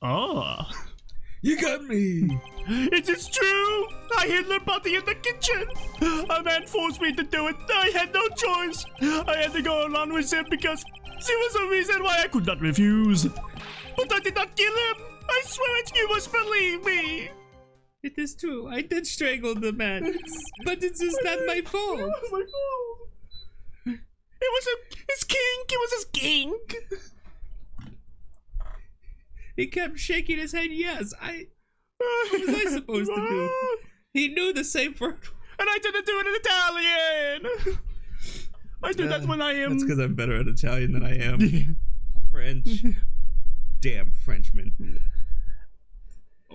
Oh. You got me. It is true. I hid the body in the kitchen. A man forced me to do it. I had no choice. I had to go along with him because there was a reason why I could not refuse. But I did not kill him. I swear it, you must believe me. It is true. I did strangle the man, but it is not my fault. It was my fault. It was his kink. It was his kink. He kept shaking his head. Yes, what was I supposed to do? He knew the same word. And I didn't do it in Italian. I do that when I am. That's because I'm better at Italian than I am French. Damn Frenchman.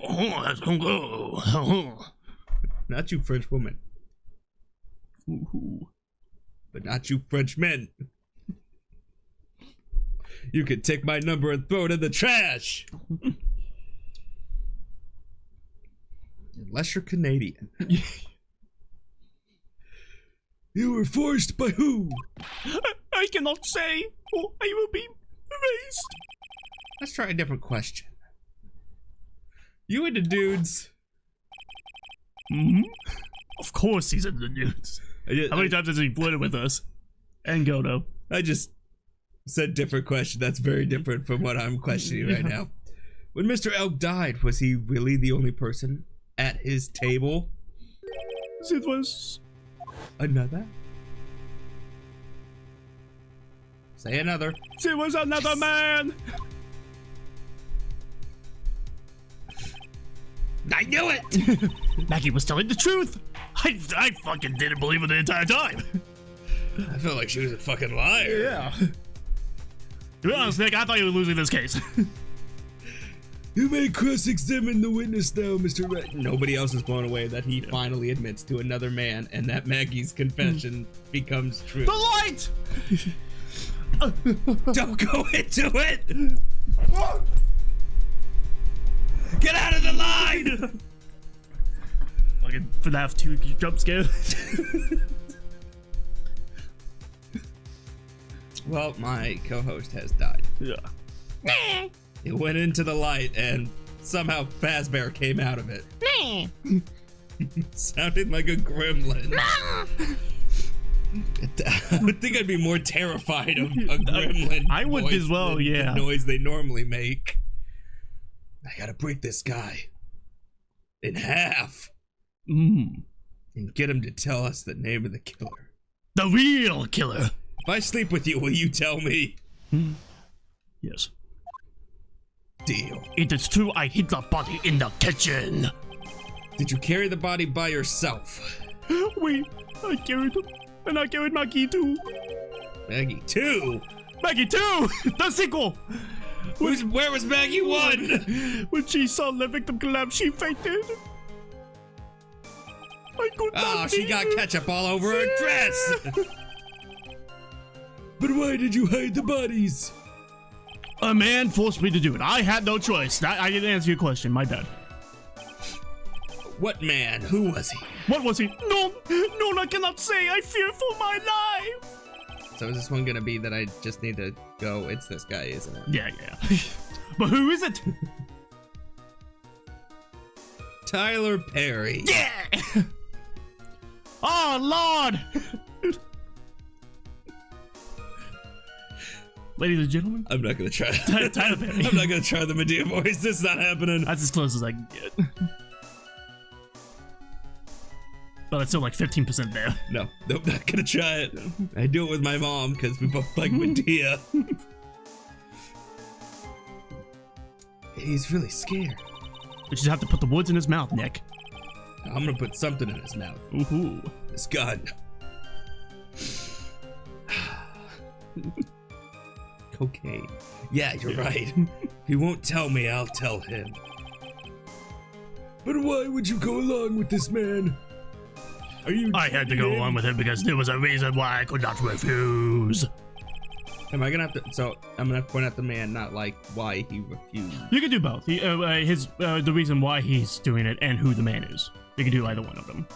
Oh, that's gonna go. Not you French woman. Ooh. But not you French men. You can take my number and throw it in the trash. Unless you're Canadian. You were forced by who? I cannot say, or I will be erased. Let's try a different question. You into dudes? Hmm? Of course he's into dudes. How many times has he flirted with us? And Godo. I just said different question. That's very different from what I'm questioning right now. When Mr. Elk died, was he really the only person at his table? It was Another? Say another. It was another man. I knew it! Maggie was telling the truth. I fucking didn't believe it the entire time. I felt like she was a fucking liar. Yeah. To be honest, Nick, I thought you were losing this case. You may cross-examine the witness now, Mr. Red. Nobody else is blown away that he finally admits to another man and that Maggie's confession becomes true. The light! Don't go into it! Get out of the line! Fucking FNAF 2 jump scare. Well, my co-host has died. Yeah. It went into the light and somehow Fazbear came out of it. Sounded like a gremlin. I would think I'd be more terrified of a gremlin. I would as well, than yeah. The noise they normally make. I gotta break this guy in half and get him to tell us the name of the killer. The real killer. If I sleep with you, will you tell me? Yes. Deal. It is true I hid the body in the kitchen. Did you carry the body by yourself? Wait, I carried him. And I carried Maggie too. Maggie 2? Maggie 2! The sequel! Where was Maggie 1? When she saw the victim collapse, she fainted. I could not Oh, she got ketchup all over her dress. But why did you hide the bodies? A man forced me to do it. I had no choice. I didn't answer your question. My bad. What man? Who was he? What was he? No, I cannot say. I fear for my life. So is this one gonna be that I just need to go, it's this guy, isn't it? Yeah. But who is it? Tyler Perry. Yeah! Oh, Lord! Ladies and gentlemen, I'm not gonna try. Tyler Perry. I'm not gonna try the Medea voice. This is not happening. That's as close as I can get. But it's still like 15% there. No, nope, not gonna try it. I do it with my mom because we both like Medea. He's really scared. We just have to put the words in his mouth, Nick. I'm gonna put something in his mouth. Ooh. This gun. Cocaine. Yeah, you're right. If he won't tell me, I'll tell him. But why would you go along with this man? Are you? I had to go along with him because there was a reason why I could not refuse. Am I gonna have to? So I'm gonna point out the man, not like why he refused. You can do both. The reason why he's doing it and who the man is. You can do either one of them.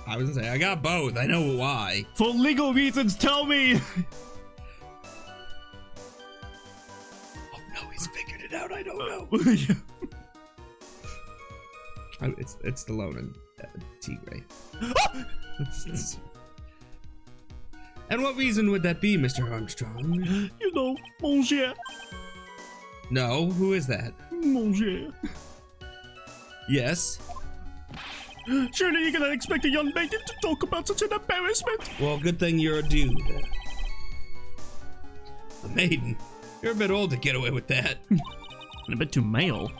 I was gonna say I got both. I know why. For legal reasons, tell me. How he's figured it out, I don't know. Yeah. Oh, it's the lone and Tigray. And what reason would that be, Mr. Armstrong? You know, mon cher. No, who is that? Mon cher. Yes. Surely you cannot expect a young maiden to talk about such an embarrassment. Well, good thing you're a dude. A maiden? You're a bit old to get away with that. And a bit too male.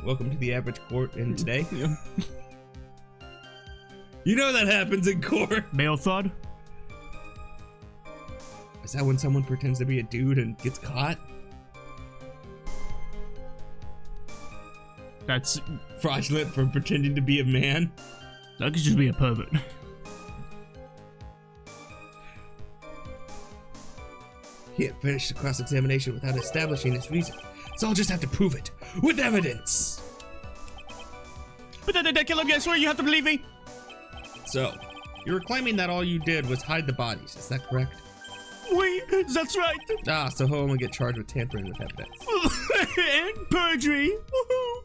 Welcome to the average court in today. Yeah. You know that happens in court. Male thud? Is that when someone pretends to be a dude and gets caught? That's... Fraudulent for pretending to be a man? That could just be a pervert. Can't finish the cross-examination without establishing his reason, so I'll just have to prove it with evidence. But then I swear you have to believe me. So, you were claiming that all you did was hide the bodies, is that correct? Oui, that's right. Ah, so he'll only get charged with tampering with evidence. And perjury. Woohoo.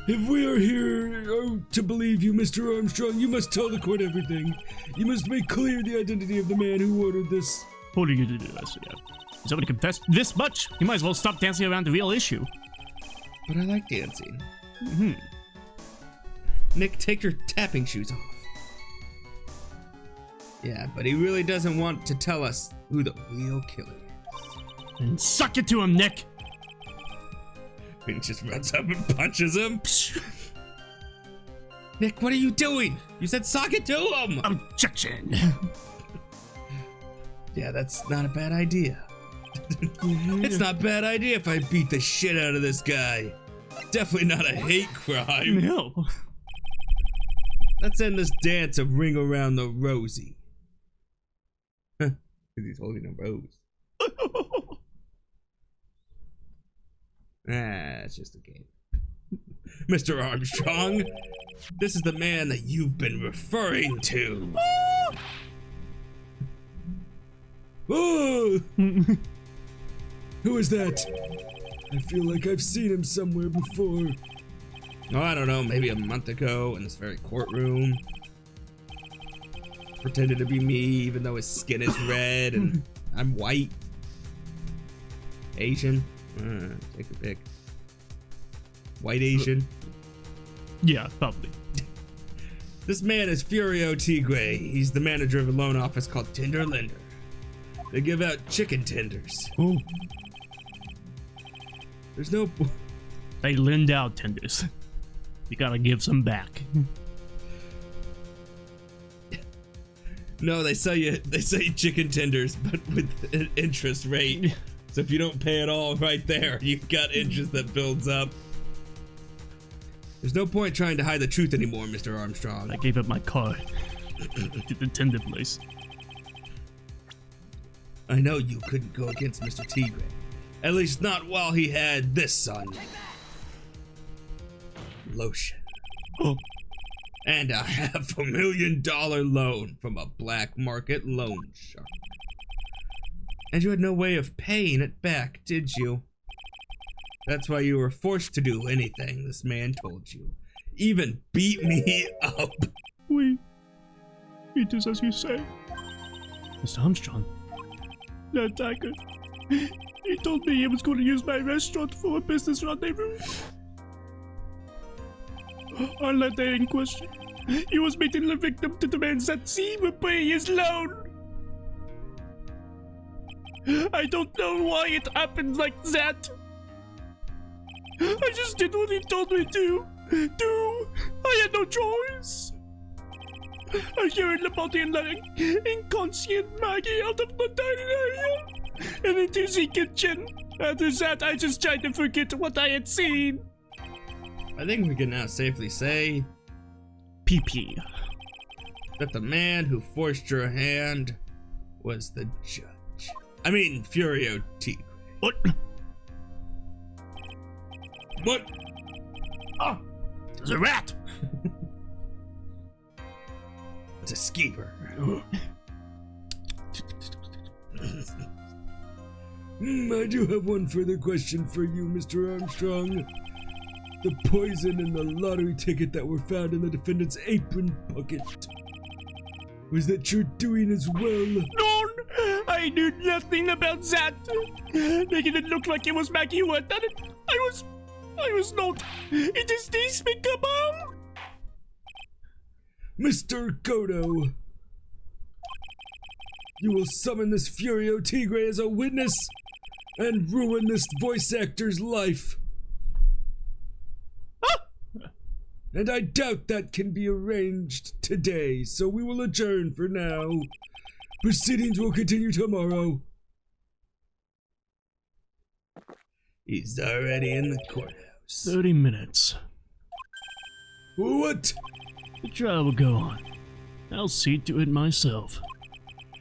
If we are here to believe you, Mr. Armstrong, you must tell the court everything. You must make clear the identity of the man who ordered this. What are you going to do this? Yeah. Somebody confessed this much. You might as well stop dancing around the real issue. But I like dancing. Nick, take your tapping shoes off. Yeah, but he really doesn't want to tell us who the real killer is. And suck it to him, Nick. He just runs up and punches him. Nick, what are you doing? You said sock it to him. Objection. Yeah, that's not a bad idea. It's not a bad idea if I beat the shit out of this guy. Definitely not a hate crime. No. Let's end this dance of Ring Around the Rosie. Because he's holding a rose. It's just a game. Mr. Armstrong, this is the man that you've been referring to. Oh! Who is that? I feel like I've seen him somewhere before. Oh, I don't know, maybe a month ago in this very courtroom. Pretended to be me even though his skin is red and I'm white. Asian. Take a pick. White Asian. Yeah, probably. This man is Furio Tigre. He's the manager of a loan office called Tinder Lender. They give out chicken tenders. Oh. There's no... They lend out tenders. You gotta give some back. No, they sell you chicken tenders, but with an interest rate. So if you don't pay it all right there, you've got interest that builds up. There's no point trying to hide the truth anymore, Mr. Armstrong. I gave up my car to the tender place. I know you couldn't go against Mr. Tigre. At least not while he had this son. Lotion. Oh. And a $500,000 loan from a black market loan shark. And you had no way of paying it back, did you? That's why you were forced to do anything this man told you. Even beat me up. Oui. It is as you say. Mr. Armstrong. That tiger. He told me he was going to use my restaurant for a business rendezvous. On that day in question, he was meeting the victim to demand that he would pay his loan. I don't know why it happened like that. I just did what he told me to do. I had no choice. I carried the body and the inconscient Maggie out of the dining area and into the kitchen. After that, I just tried to forget what I had seen. I think we can now safely say PP. that the man who forced your hand was the judge. I mean, Furio Tigre. What? What? Ah! There's a rat! It's a skeever. I do have one further question for you, Mr. Armstrong. The poison and the lottery ticket that were found in the defendant's apron pocket. Was that your doing as well? No, I knew nothing about that. Making it look like it was Maggie who had done it. I was not. It is despicable. Mr. Godo, you will summon this Furio Tigre as a witness and ruin this voice actor's life. And I doubt that can be arranged today, so we will adjourn for now. Proceedings will continue tomorrow. He's already in the courthouse. 30 minutes. What? The trial will go on. I'll see to it myself.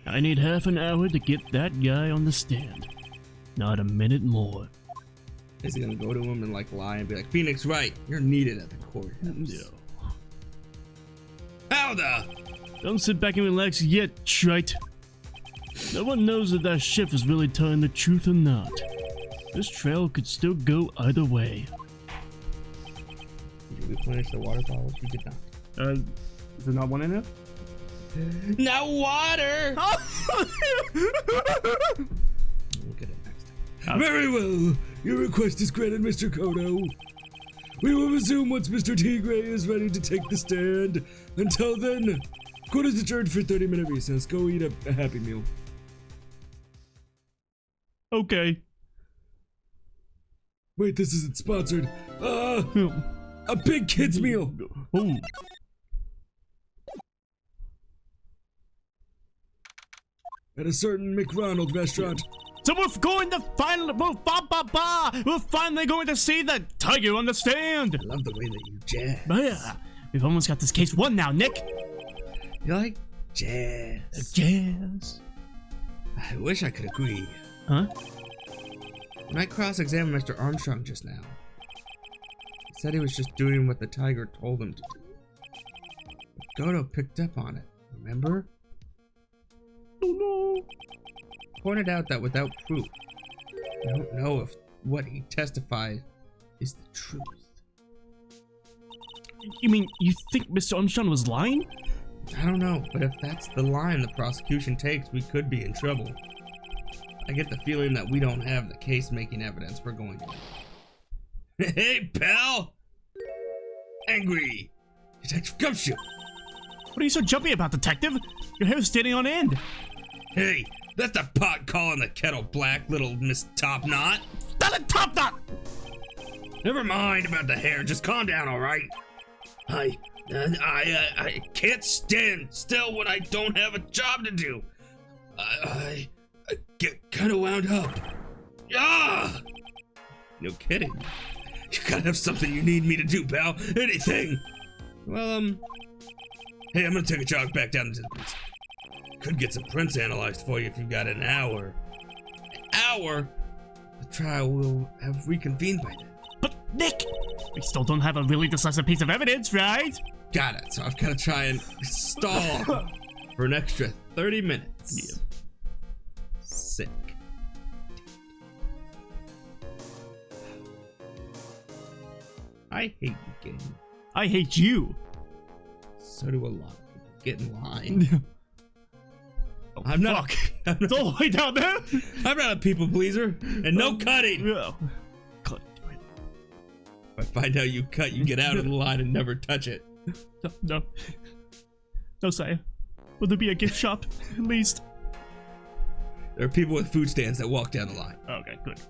I need half an hour to get that guy on the stand. Not a minute more. Is he gonna go to him and like lie and be like, Phoenix, right? You're needed at the courthouse. No. How the? Don't sit back and relax yet, shite. No one knows if that shift is really telling the truth or not. This trail could still go either way. Did you replenish the water bottles? You did not. Is there not one in there? No water! We'll get it next time. Very well. Your request is granted, Mr. Kodo. We will resume once Mr. Tigre is ready to take the stand. Until then, court is adjourned for 30-minute recess. Go eat a Happy Meal. Okay. Wait, this isn't sponsored. A big kid's meal. Oh. At a certain McRonald restaurant. So we're going to finally, we're finally going to see the tiger on the stand. I love the way that you jazz. Yeah, we've almost got this case won now, Nick. You like jazz? Jazz. I wish I could agree. Huh? When I cross-examined Mr. Armstrong just now, he said he was just doing what the tiger told him to do. But Godo picked up on it, remember? Oh no. Pointed out that without proof, I don't know if what he testified is the truth. You mean you think Mr. Armstrong was lying? I don't know, but if that's the line the prosecution takes, we could be in trouble. I get the feeling that we don't have the case-making evidence we're going to. Hey, pal! Angry! Detective Gumshoe! What are you so jumpy about, detective? Your hair's standing on end. Hey, that's the pot calling the kettle black, little Miss Top Knot. Not a top knot! Never mind about the hair, just calm down, alright? I can't stand still when I don't have a job to do. I get kind of wound up. Ah! No kidding. You gotta have something you need me to do, pal. Anything. Well, hey, I'm gonna take a jog back down into the police. Could get some prints analyzed for you if you've got an hour. An hour? The trial will have reconvened by then. But Nick, we still don't have a really decisive piece of evidence, right? Got it. So I've got to try and stall for an extra 30 minutes. Yeah. Sick. I hate you, game. I hate you. So do a lot of people. Get in line. Oh, I'm not. fuck. It's all the way down there. I'm not a people pleaser, and no cutting. Yeah. If I find out you cut, you get out of the line and never touch it. No. No, sire. Will there be a gift shop, at least? There are people with food stands that walk down the line. Okay, good.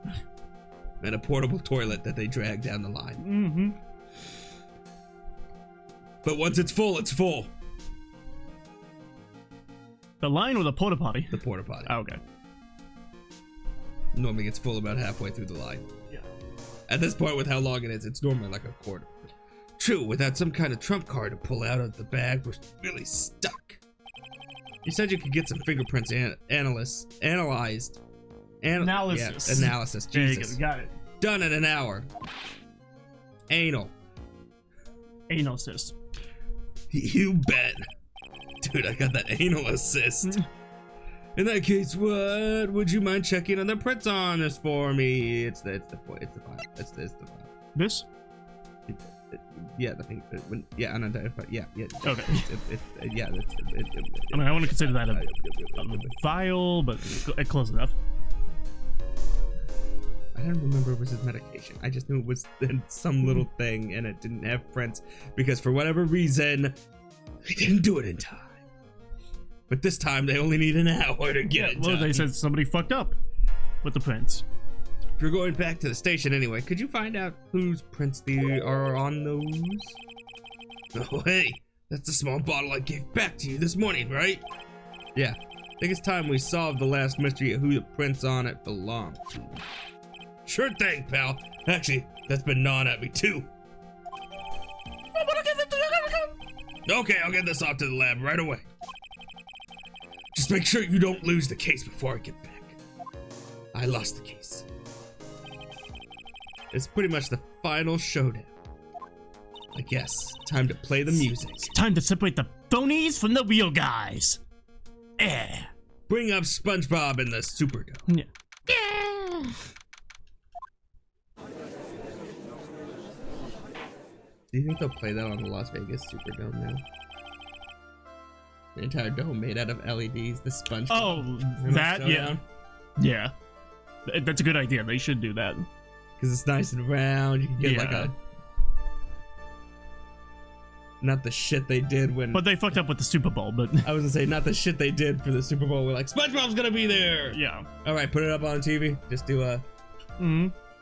And a portable toilet that they drag down the line. Mm-hmm. But once it's full, it's full. The line or the porta potty? The porta potty. Oh, okay. Normally gets full about halfway through the line. Yeah. At this point, with how long it is, it's normally like a quarter. True, without some kind of trump card to pull out of the bag, we're really stuck. You said you could get some fingerprints analyzed. Analysis. Yeah, analysis. There you Jesus. go, got it. Done in an hour. Anal. Anal cyst. You bet. Dude, I got that anal assist. In that case, what would you mind checking on the prints on this for me? It's the file. It's the file. This? Yeah, the thing. Yeah, unidentified. Yeah. Okay. Yeah. I mean, I want to consider that a vial, but close enough. I don't remember it was his medication. I just knew it was some little thing, and it didn't have prints because for whatever reason, they didn't do it in time. But this time, they only need an hour to get it done. Well, they said somebody fucked up with the prints. If you're going back to the station anyway, could you find out whose prints are on those? Oh, hey, that's the small bottle I gave back to you this morning, right? Yeah, I think it's time we solve the last mystery of who the prints on it belong to. Sure thing, pal. Actually, that's been gnawing at me too. Okay, I'll get this off to the lab right away. Just make sure you don't lose the case before I get back. I lost the case. It's pretty much the final showdown. I guess, time to play the music. It's time to separate the phonies from the real guys. Yeah. Bring up SpongeBob in the Superdome. Yeah. Do you think they'll play that on the Las Vegas Superdome now? The entire dome made out of LEDs, the SpongeBob. Oh, that? Yeah. Yeah. That's a good idea. They should do that. Because it's nice and round. You can get like a... Not the shit they did when... But they fucked up with the Super Bowl, but... I was gonna say, not the shit they did for the Super Bowl. We're like, SpongeBob's gonna be there! Yeah. Alright, put it up on TV. Just do a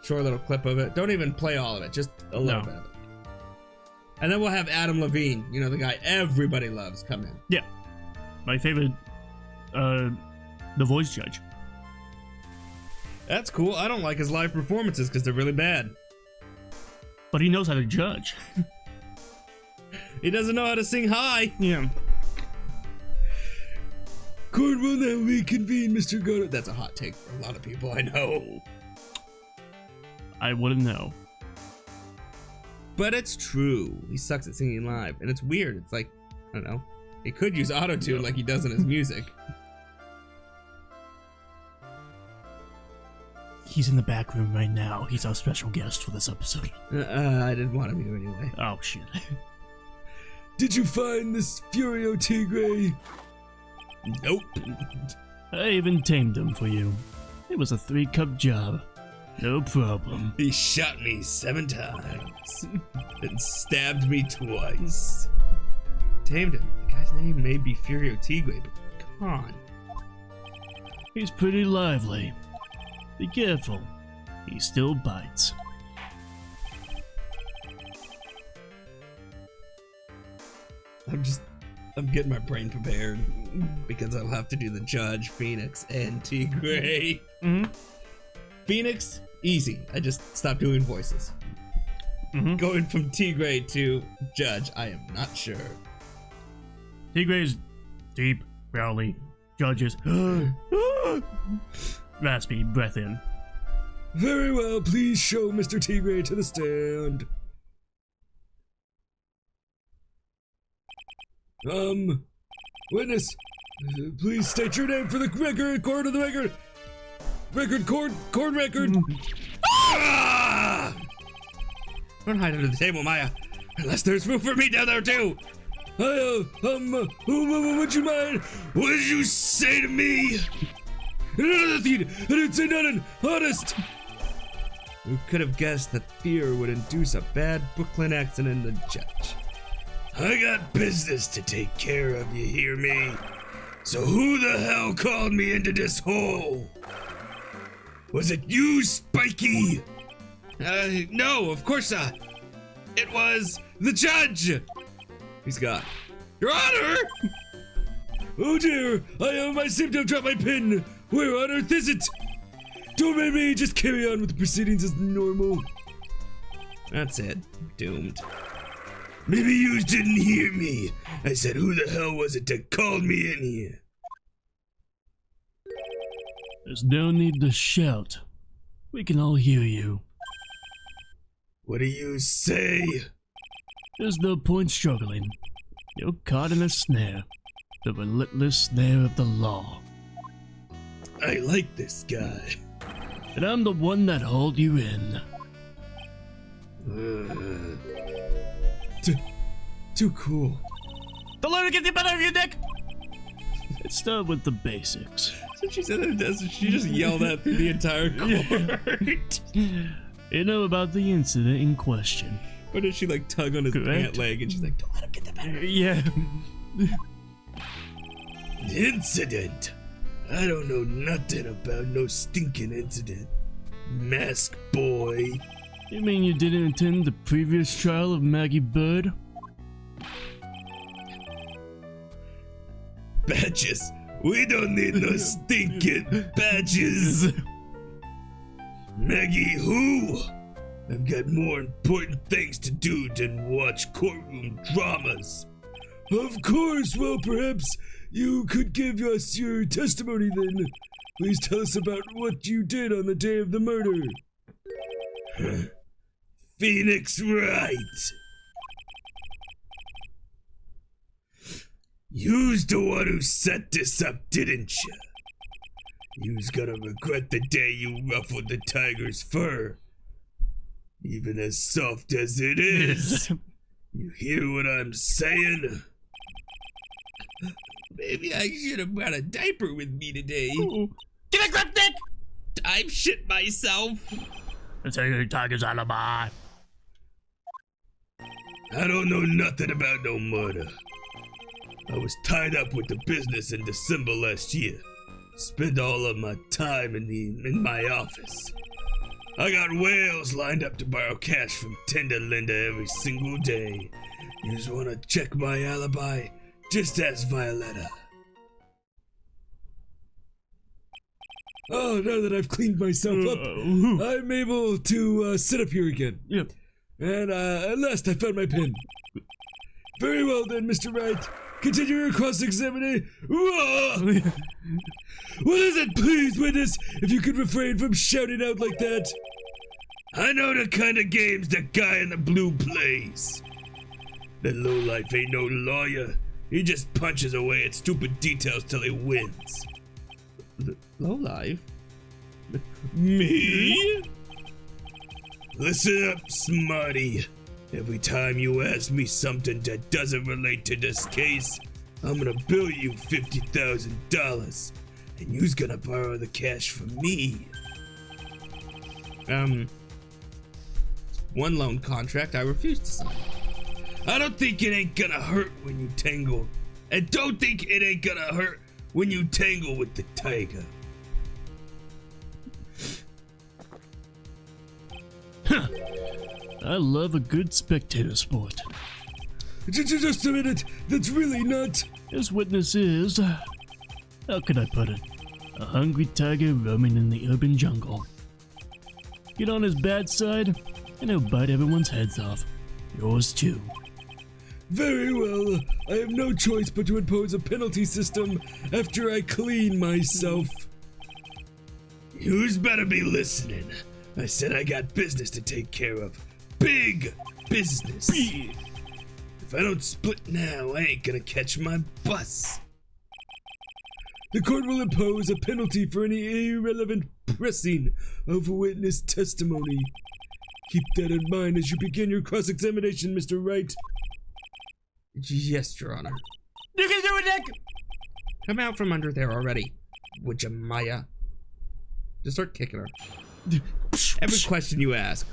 short little clip of it. Don't even play all of it. Just a little bit of it. And then we'll have Adam Levine, you know, the guy everybody loves, come in. Yeah. My favorite, the voice judge. That's cool. I don't like his live performances because they're really bad. But he knows how to judge. He doesn't know how to sing high. Yeah. Court will now reconvene, Mr. Gunner. That's a hot take for a lot of people, I know. I wouldn't know. But it's true. He sucks at singing live. And it's weird. It's like, I don't know. He could use auto-tune like he does in his music. He's in the back room right now. He's our special guest for this episode. I didn't want him here anyway. Oh, shit. Did you find this Furio Tigre? Nope. I even tamed him for you. It was a 3-cup job. No problem. He shot me 7 times. And stabbed me twice. Tamed him. The guy's name may be Furio Tigre, but come on. He's pretty lively. Be careful. He still bites. I'm getting my brain prepared because I'll have to do the Judge, Phoenix, and Tigre. Phoenix, easy. I just stopped doing voices. Going from Tigre to Judge, I am not sure. Tigre's deep, growly. Judge's raspy, breath in. Very well, please show Mr. Tigre to the stand. Witness, please state your name for the record, court of the record. Court record. Ah! Don't hide under the table, Maya. Unless there's room for me down there too. Would you mind? What did you say to me? Nothing. I didn't say nothing. Honest. Who could have guessed that fear would induce a bad Brooklyn accent in the judge? I got business to take care of, you hear me? So who the hell called me into this hole? Was it you, Spiky? No, of course not. It was the judge. He's gone. Your Honor! Oh dear, I seem to have dropped my pen. Where on earth is it? Don't make me, just carry on with the proceedings as normal. That's it. Doomed. Maybe you didn't hear me. I said who the hell was it that called me in here? There's no need to shout. We can all hear you. What do you say? There's no point struggling. You're caught in a snare. The relentless snare of the law. I like this guy. And I'm the one that hauled you in. Too cool. Don't let her get the better of you, Dick! Let's start with the basics. So she said that she just yelled at through the entire court. You know about the incident in question. Or did she like tug on his Correct. pant leg and she's like, don't let him get the better. Yeah. Incident? I don't know nothing about no stinking incident. Mask boy. You mean you didn't attend the previous trial of Maggie Bird? Badges. We don't need no stinking badges. Maggie who? I've got more important things to do than watch courtroom dramas. Of course, well perhaps you could give us your testimony then. Please tell us about what you did on the day of the murder. Phoenix Wright. You's the one who set this up, didn't ya? You's gonna regret the day you ruffled the tiger's fur. Even as soft as it is. You hear what I'm saying? Maybe I should have brought a diaper with me today. Get a grip, Dick! I've shit myself. Let's take your tiger's alibi. I don't know nothing about no murder. I was tied up with the business in December last year. Spent all of my time in my office. I got whales lined up to borrow cash from Tender Linda every single day. You just wanna check my alibi? Just ask Violetta. Oh, now that I've cleaned myself up, I'm able to sit up here again. Yep. And at last I found my pen. Very well then, Mr. Wright. Continue your cross-examining. What is it, please, witness? If you could refrain from shouting out like that. I know the kind of games that guy in the blue plays. That lowlife ain't no lawyer. He just punches away at stupid details till he wins. Low life. Me? Listen up, smarty. Every time you ask me something that doesn't relate to this case, I'm gonna bill you $50,000, and you's gonna borrow the cash from me. One loan contract I refuse to sign. I don't think it ain't gonna hurt when you tangle, and don't think it ain't gonna hurt when you tangle with the tiger. I love a good spectator sport. Just a minute, that's really not... This witness is, how can I put it, a hungry tiger roaming in the urban jungle. Get on his bad side, and he'll bite everyone's heads off. Yours too. Very well, I have no choice but to impose a penalty system after I clean myself. Yous better be listening. I said I got business to take care of. Big business. If I don't split now, I ain't gonna catch my bus. The court will impose a penalty for any irrelevant pressing of witness testimony. Keep that in mind as you begin your cross-examination, Mr. Wright. Yes, Your Honor. You can do it, Nick! Come out from under there already, would you, Maya? Just start kicking her. Every question you ask.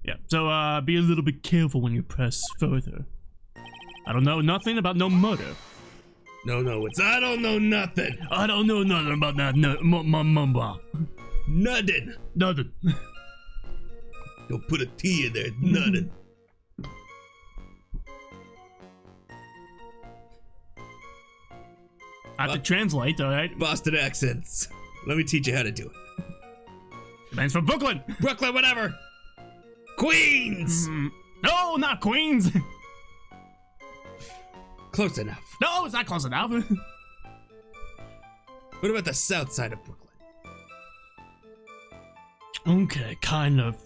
Yeah, so be a little bit careful when you press further. I don't know nothing about no murder. No, it's I don't know nothing. I don't know nothing about that. Nothing. Nothing. Don't put a T in there. Nothing. I have to translate, alright? Boston accents. Let me teach you how to do it. Man's from Brooklyn! Brooklyn, whatever. Queens! No, not Queens! Close enough. No, it's not close enough. What about the south side of Brooklyn? Okay, kind of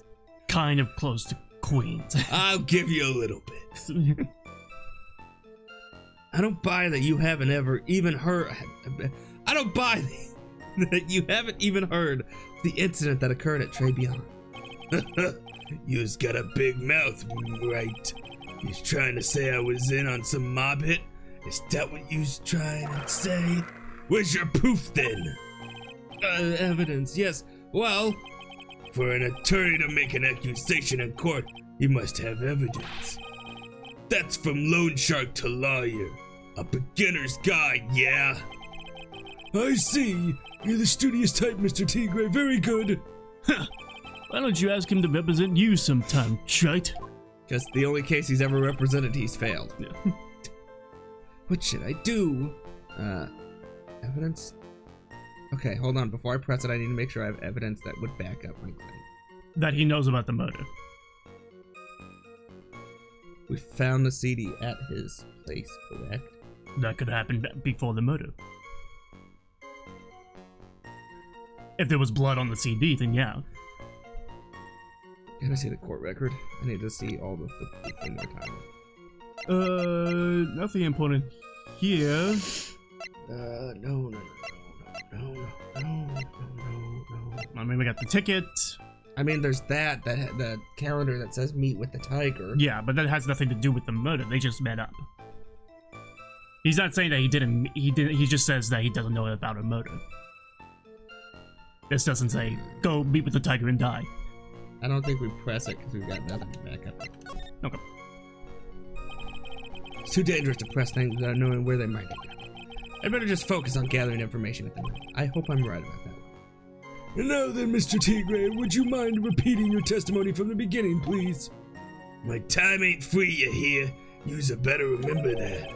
close to Queens. I'll give you a little bit. I don't buy that you haven't ever even heard. I don't buy that you haven't even heard the incident that occurred at Tribulations. You's got a big mouth, right? You's trying to say I was in on some mob hit? Is that what you's trying to say? Where's your proof then? Evidence, yes. Well, For an attorney to make an accusation in court, he must have evidence. That's from loan shark to lawyer. A beginner's guide, yeah? I see. You're the studious type, Mr. Tigre. Very good. Why don't you ask him to represent you sometime, shite? because the only case he's ever represented, he's failed. Yeah. What should I do? Evidence? Okay, hold on. Before I press it, I need to make sure I have evidence that would back up my claim. That he knows about the murder. We found the CD at his place, correct? That could happen before the murder. If there was blood on the CD, then yeah. Can I see the court record? I need to see all the people in their time. Nothing important here. No. I mean, we got the ticket. I mean, there's that the calendar that says meet with the tiger. Yeah, but that has nothing to do with the murder. They just met up. He's not saying that he didn't. He just says that he doesn't know about a murder. This doesn't say go meet with the tiger and die. I don't think we press it because we've got nothing to back up. Okay. It's too dangerous to press things without knowing where they might go. I better just focus on gathering information at the moment. I hope I'm right about that one. And now then, Mr. Tigre, would you mind repeating your testimony from the beginning, please? My time ain't free, you hear? You's a better remember that.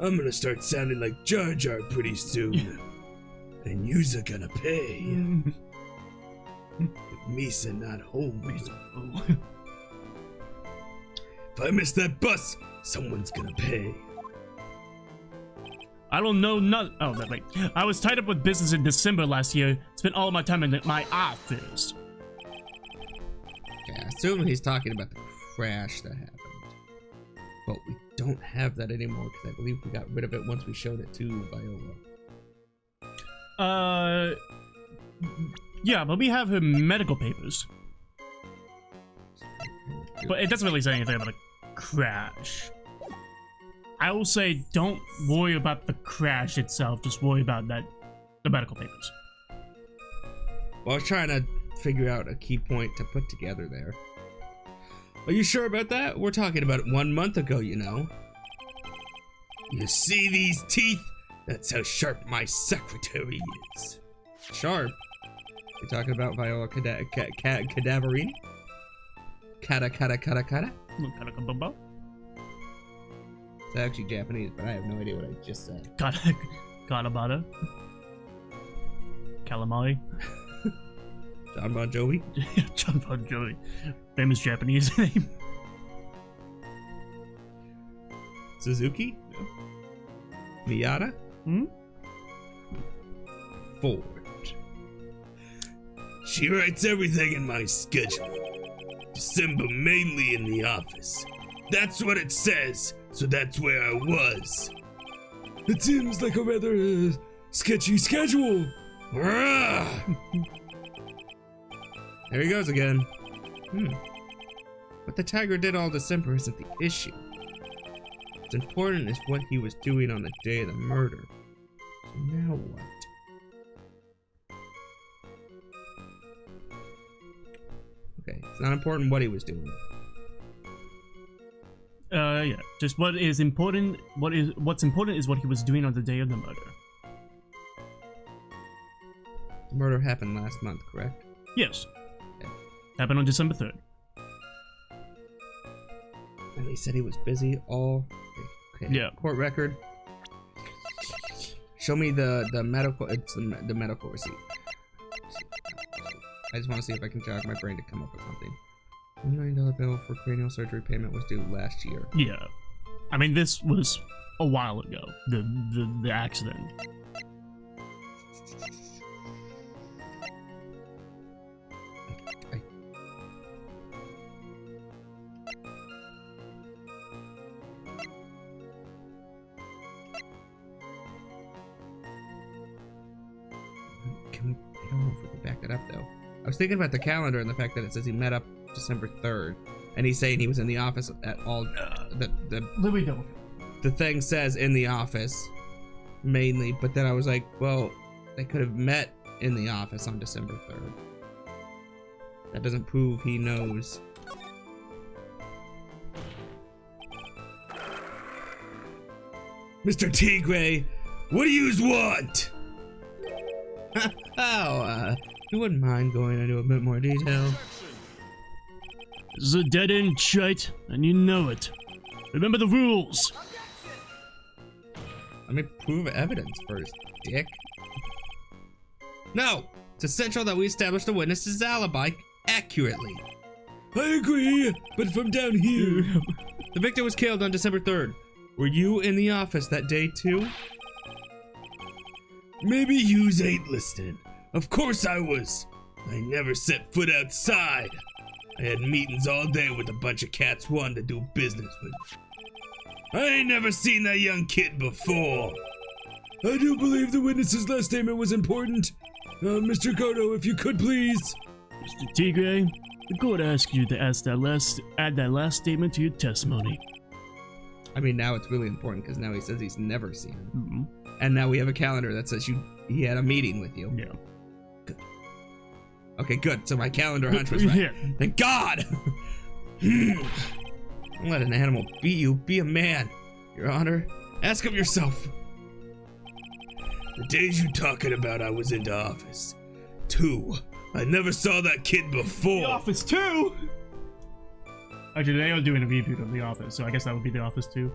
I'm gonna start sounding like Jar Jar pretty soon. And you's a gonna pay. If Misa not home. If I miss that bus, someone's gonna pay. I don't know none. Oh, that right. I was tied up with business in December last year. Spent all my time in my office. Okay, I assume he's talking about the crash that happened. But we don't have that anymore because I believe we got rid of it once we showed it to Viola. Yeah, but we have her medical papers. But it doesn't really say anything about a crash. I will say don't worry about the crash itself, just worry about the medical papers. Well, I was trying to figure out a key point to put together there. Are you sure about that? We're talking about it 1 month ago, you know. You see these teeth? That's how sharp my secretary is. Sharp? You talking about Viola Cadaverini? Kata? It's actually Japanese, but I have no idea what I just said. Kanabata. Calamari. John Bon Jovi? John Bon Jovi. Famous Japanese name. Suzuki? Miata? Hmm? Ford. She writes everything in my schedule. December mainly in the office. That's what it says, so that's where I was. It seems like a rather sketchy schedule. Rah! There he goes again. What the tiger did all December isn't the issue. What's important is what he was doing on the day of the murder. So now what? Okay, it's not important what he was doing. Yeah. Just what is important. What's important is what he was doing on the day of the murder. The murder happened last month, correct? Yes. Okay. Happened on December 3rd. And he said he was busy all day. Okay. Yeah. Court record. Show me the medical. It's the medical receipt. I just want to see if I can jog my brain to come up with something. $1 million bill for cranial surgery payment was due last year. Yeah. I mean, this was a while ago. The accident. was thinking about the calendar and the fact that it says he met up December 3rd, and he's saying he was in the office at all. Let me double. The thing says in the office, mainly, but then I was like, well, they could have met in the office on December 3rd. That doesn't prove he knows. Mr. Tigre, what do yous want? You wouldn't mind going into a bit more detail. This is a dead-end shite, and you know it. Remember the rules. Let me prove evidence first, dick. No! It's essential that we establish the witness's alibi accurately. I agree, but from down here. The victim was killed on December 3rd. Were you in the office that day too? Maybe yous ain't listening. Of course I was. I never set foot outside. I had meetings all day with a bunch of cats wanting to do business with me. I ain't never seen that young kid before. I do believe the witness's last statement was important. Mr. Goto, if you could please. Mr. Tigre, the court asks you to add that last statement to your testimony. I mean, now it's really important because now he says he's never seen him. Mm-hmm. And now we have a calendar that says he had a meeting with you. Yeah. Good. Okay, good. So my calendar hunch was right. Yeah. Thank God! Don't let an animal beat you. Be a man. Your Honor, ask him yourself. The days you talking about I was in the office. 2. I never saw that kid before. The Office 2? Actually, they are doing a reboot of The Office, so I guess that would be The Office 2.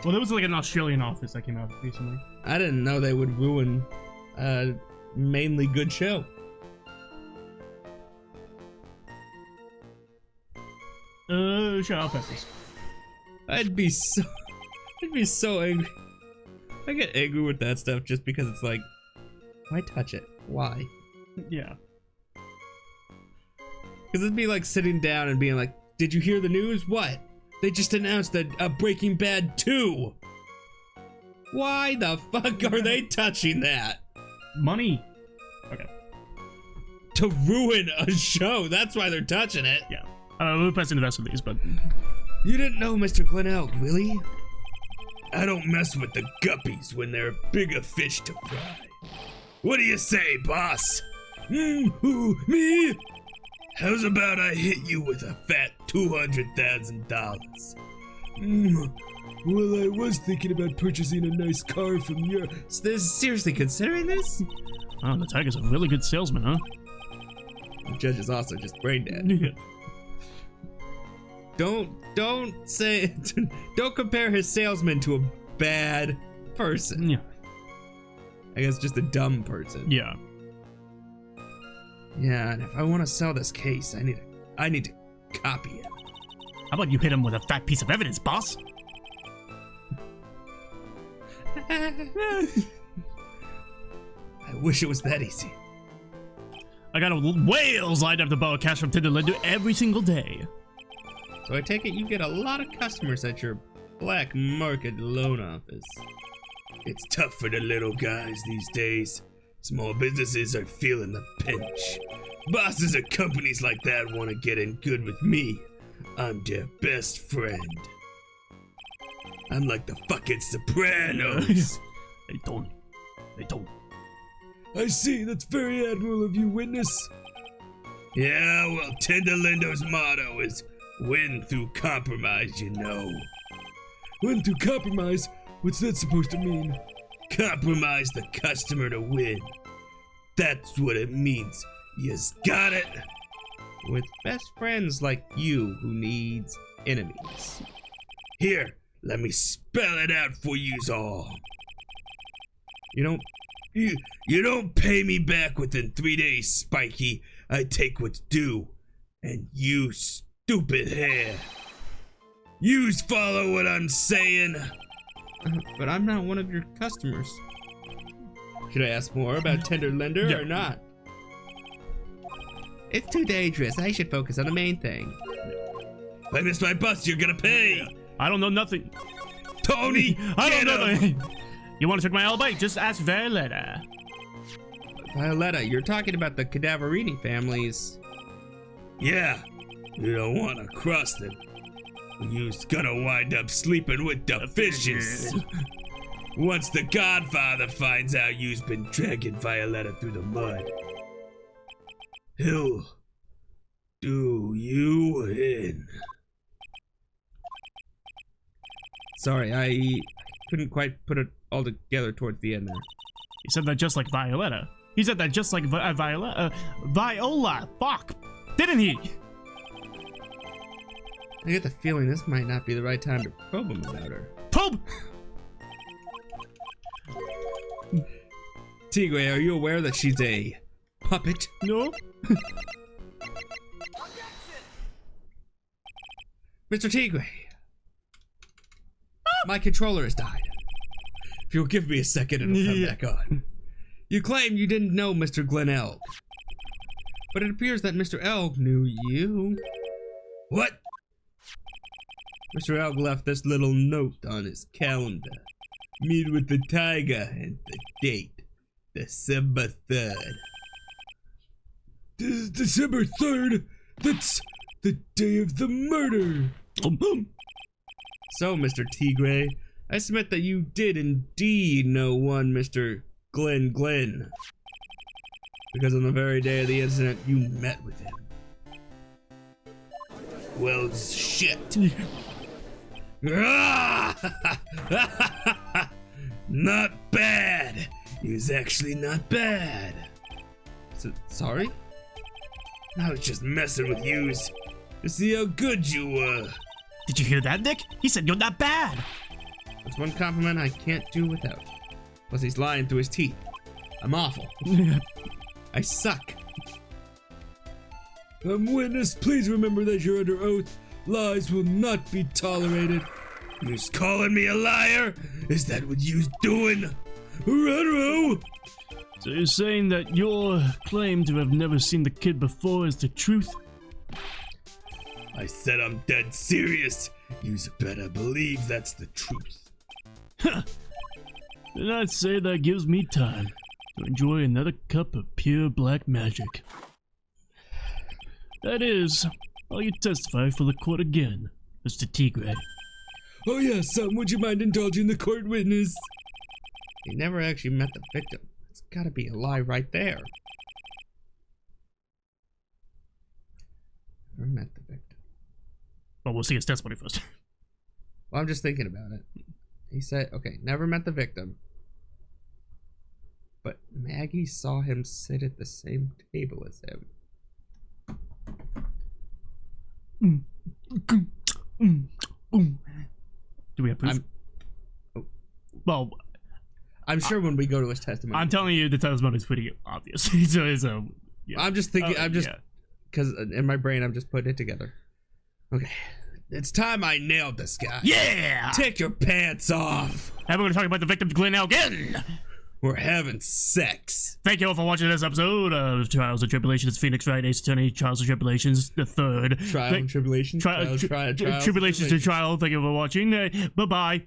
Well, there was like an Australian Office that came out recently. I didn't know they would ruin a mainly good show. Shut up, Peppers. I'd be so angry. I get angry with that stuff just because it's like, why touch it? Why? Yeah. Because it'd be like sitting down and being like, did you hear the news? What? They just announced a Breaking Bad 2. Why the fuck are they touching that? Money. Okay. To ruin a show. That's why they're touching it. Yeah. We'll pass into the rest of these, but... You didn't know Mr. Glenelg, really? I don't mess with the guppies when they're bigger fish to fry. What do you say, boss? Who, me? How's about I hit you with a fat $200,000? Well, I was thinking about purchasing a nice car from your... Seriously considering this? Oh, the Tiger's a really good salesman, huh? The judge is also just brain dead. Yeah. Don't say... Don't compare his salesman to a bad person. Yeah. I guess just a dumb person. Yeah. Yeah, and if I want to sell this case, I need to copy it. How about you hit him with a fat piece of evidence, boss? I wish it was that easy. I got whales lined up to borrow cash from Tinderlinder every single day. So I take it you get a lot of customers at your black market loan office. It's tough for the little guys these days. Small businesses are feeling the pinch. Bosses of companies like that want to get in good with me. I'm their best friend. I'm like the fucking Sopranos. They don't. I see, that's very admirable of you, witness. Yeah, well, Tenderlindo's motto is win through compromise, you know. Win through compromise? What's that supposed to mean? Compromise the customer to win. That's what it means. You's got it? With best friends like you who needs enemies. Here, let me spell it out for yous all. You don't pay me back within 3 days, Spiky. I take what's due. And you stupid hair. Yous follow what I'm saying? But I'm not one of your customers. Should I ask more about Tenderlinder or not? It's too dangerous. I should focus on the main thing. If I miss my bus, you're gonna pay. I don't know nothing. Tony, I don't get know him. nothing. You want to check my alibi? Just ask Violetta. Violetta, you're talking about the Cadaverini families. Yeah, you don't want to cross them. You's gonna wind up sleeping with the fishes. Once the Godfather finds out you's been dragging Violetta through the mud, he'll do you in. Sorry, I couldn't quite put it all together towards the end there. He said that just like Violetta. He said that just like Viola. Fuck. Didn't he? I get the feeling this might not be the right time to probe him about her. Probe! Tigre, are you aware that she's a puppet? No? Mr. Tigre, my controller has died. If you'll give me a second, it'll come back on. You claim you didn't know Mr. Glenn Elg, but it appears that Mr. Elg knew you. What? Mr. Elg left this little note on his calendar. Meet with the tiger and the date, December 3rd. December 3rd? That's the day of the murder. So, Mr. Tigre, I submit that you did indeed know one Mr. Glenn. Because on the very day of the incident, you met with him. Well, shit. Not bad. He was actually not bad. Sorry? I was just messing with yous to see how good you were. Did you hear that, Nick? He said you're not bad. That's one compliment I can't do without. Plus he's lying through his teeth. I'm awful. I suck. Witness, please remember that you're under oath. Lies will not be tolerated. You's calling me a liar? Is that what you's doing? Ruh-roh! So you're saying that your claim to have never seen the kid before is the truth? I said I'm dead serious. You's better believe that's the truth. Then I'd say that gives me time to enjoy another cup of pure black magic. That is, while you testify for the court again, Mr. Tigre. Oh yes, would you mind indulging the court witness? He never actually met the victim. It's gotta be a lie right there. Never met the victim. Well, we'll see his testimony first. Well, I'm just thinking about it. He said, okay, never met the victim. But Maggie saw him sit at the same table as him. Do we have proof? Well, I'm sure when we go to his testimony. I'm telling you, the testimony is pretty obvious. so yeah. I'm just thinking, because in my brain, I'm just putting it together. Okay. It's time I nailed this guy. Yeah! Take your pants off. And we're going to talk about the victim, Glenn Elg again. We're having sex. Thank you all for watching this episode of Trials and Tribulations, Phoenix Wright, Ace Attorney, Trials and Tribulations, the third. Trial and Tribulations. Tribulations to Trial. Thank you for watching. Bye-bye.